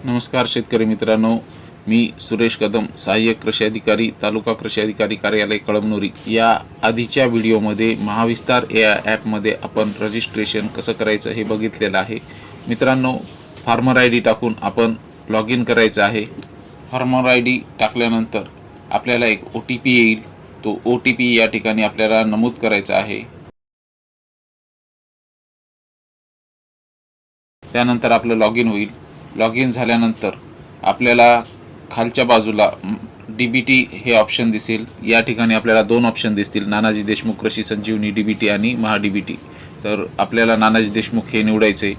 नमस्कार शेतकरी मित्रांनो, मी सुरेश कदम, सहाय्यक कृषी अधिकारी, तालुका कृषी अधिकारी कार्यालय कळमनुरी। या आधीच्या व्हिडिओमध्ये महाविस्तार या ॲपमध्ये आपण रजिस्ट्रेशन कसं करायचं हे बघितलेलं आहे। मित्रांनो, फार्मर आय डी टाकून आपण लॉग इन करायचं आहे। फार्मर आय डी टाकल्यानंतर आपल्याला एक OTP येईल। तो OTP या ठिकाणी आपल्याला नमूद करायचा आहे। त्यानंतर आपलं लॉग इन होईल। लॉग इन झाल्यानंतर आपल्याला खालच्या बाजूला DBT हे ऑप्शन दिसेल। या ठिकाणी आपल्याला दोन ऑप्शन दिसतील, नानाजी देशमुख कृषी संजीवनी DBT आणि महा DBT। तर आपल्याला नानाजी देशमुख हे निवडायचे।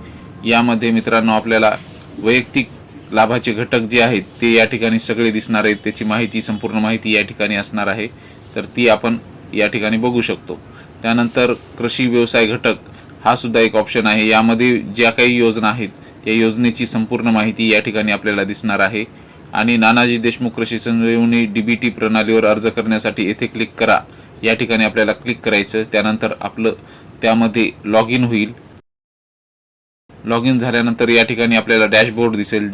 यामध्ये मित्रांनो आपल्याला वैयक्तिक लाभाचे घटक जे आहेत ते या ठिकाणी सगळे दिसणार आहेत। त्याची माहिती, संपूर्ण माहिती या ठिकाणी असणार आहे, तर ती आपण या ठिकाणी बघू शकतो। त्यानंतर कृषी व्यवसाय घटक हा सुद्धा एक ऑप्शन आहे। यामध्ये ज्या काही योजना आहेत त्या योजनेची संपूर्ण माहिती या ठिकाणी आपल्याला दिसणार आहे। आणि नानाजी देशमुख कृषी संजीवनी DBT प्रणालीवर अर्ज करण्यासाठी येथे क्लिक करा, या ठिकाणी आपल्याला क्लिक करायचं। त्यानंतर आपलं त्यामध्ये लॉग इन होईल। लॉग इन झाल्यानंतर या ठिकाणी आपल्याला डॅशबोर्ड दिसेल,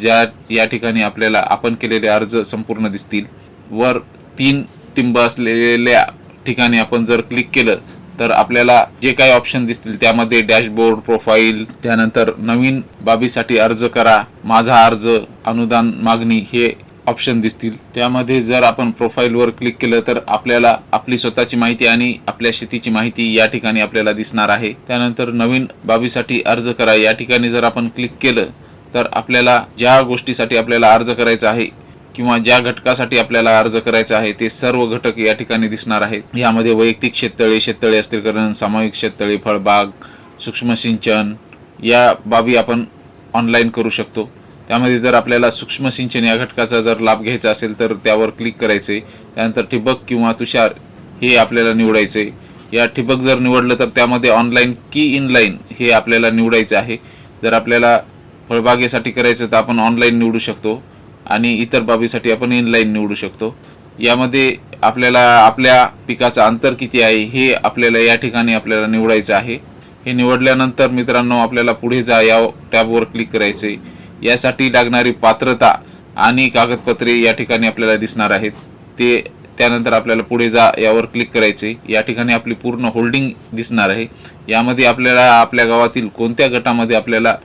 या ठिकाणी आपल्याला आपण केलेले अर्ज संपूर्ण दिसतील। वर तीन टिंब असलेल्या ठिकाणी आपण जर क्लिक केलं तर आपल्याला जे काही ऑप्शन दिसतील त्यामध्ये डॅशबोर्ड, प्रोफाईल, त्यानंतर नवीन बाबीसाठी अर्ज करा, माझा अर्ज, अनुदान मागणी हे ऑप्शन दिसतील। त्यामध्ये जर आपण प्रोफाईलवर क्लिक केलं तर आपल्याला आपली स्वतःची माहिती आणि आपल्या शेतीची माहिती या ठिकाणी आपल्याला दिसणार आहे। त्यानंतर नवीन बाबीसाठी अर्ज करा या ठिकाणी जर आपण क्लिक केलं तर आपल्याला ज्या गोष्टीसाठी आपल्याला अर्ज करायचा आहे किंवा ज्या घटकासाठी आपल्याला अर्ज करायचा आहे ते सर्व घटक या ठिकाणी दिसणार आहेत। यामध्ये वैयक्तिक शेततळे, शेततळे अस्थिरीकरण, सामूहिक शेततळे, फळबाग, सूक्ष्म सिंचन या बाबी आपण ऑनलाईन करू शकतो। त्यामध्ये जर आपल्याला सूक्ष्म सिंचन या घटकाचा जर लाभ घ्यायचा असेल तर त्यावर क्लिक करायचे। त्यानंतर ठिबक किंवा तुषार हे आपल्याला निवडायचे। या ठिबक जर निवडलं तर त्यामध्ये ऑनलाईन की इनलाईन हे आपल्याला निवडायचे आहे। जर आपल्याला फळबागेसाठी करायचं तर आपण ऑनलाईन निवडू शकतो आणि इतर बाबीसाठी आपण इनलाईन निवडू शकतो। यामध्ये आपल्याला आपल्या पिकाचं अंतर किती आहे हे आपल्याला या ठिकाणी आपल्याला निवडायचं आहे। हे निवडल्यानंतर मित्रांनो आपल्याला पुढे जा या टॅबवर क्लिक करायचे। यासाठी लागणारी पात्रता आणि कागदपत्रे या ठिकाणी आपल्याला दिसणार आहेत। त्यानंतर आपल्याला पुढे जा यावर क्लिक करायचे। या ठिकाणी आपली पूर्ण होल्डिंग दिसणार आहे। यामध्ये आपल्याला आपल्या गावातील कोणत्या गटामध्ये आपल्याला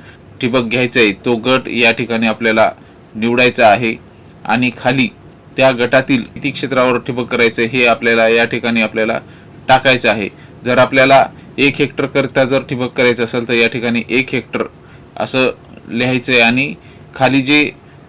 ठिबक घ्यायचं आहे तो गट या ठिकाणी आपल्याला निवडायचा आहे आणि खाली त्या गटातील किती क्षेत्रावर ठिबक करायचं हे आपल्याला या ठिकाणी आपल्याला टाकायचं आहे। जर आपल्याला 1 हेक्टर करता जर ठिबक करायचं असेल तर या ठिकाणी 1 हेक्टर असं लिहायचं आहे आणि खाली जे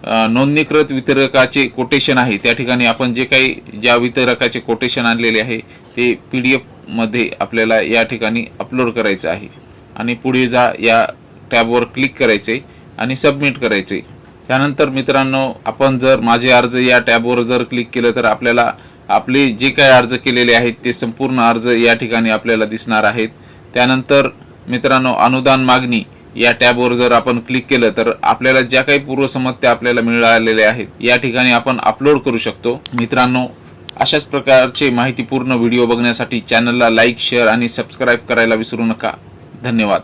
नोंदणीकृत वितरकाचे कोटेशन आहे त्या ठिकाणी आपण जे काही ज्या वितरकाचे कोटेशन आणलेले आहे ते PDF मध्ये आपल्याला या ठिकाणी अपलोड करायचं आहे आणि पुढे जा या टॅबवर क्लिक करायचे आणि सबमिट करायचे। त्यानंतर मित्रांनो आपण जर माझे अर्ज या टॅबवर जर क्लिक केलं तर आपल्याला आपले जे काही अर्ज केलेले आहेत ते संपूर्ण अर्ज या ठिकाणी आपल्याला दिसणार आहेत। त्यानंतर मित्रांनो अनुदान मागणी या टॅबवर जर आपण क्लिक केलं तर आपल्याला ज्या काही पूर्वसंमत्या आपल्याला मिळालेल्या आहेत या ठिकाणी आपण अपलोड करू शकतो। मित्रांनो, अशाच प्रकारचे माहितीपूर्ण व्हिडिओ बघण्यासाठी चॅनलला लाईक, शेअर आणि सबस्क्राईब करायला विसरू नका। धन्यवाद।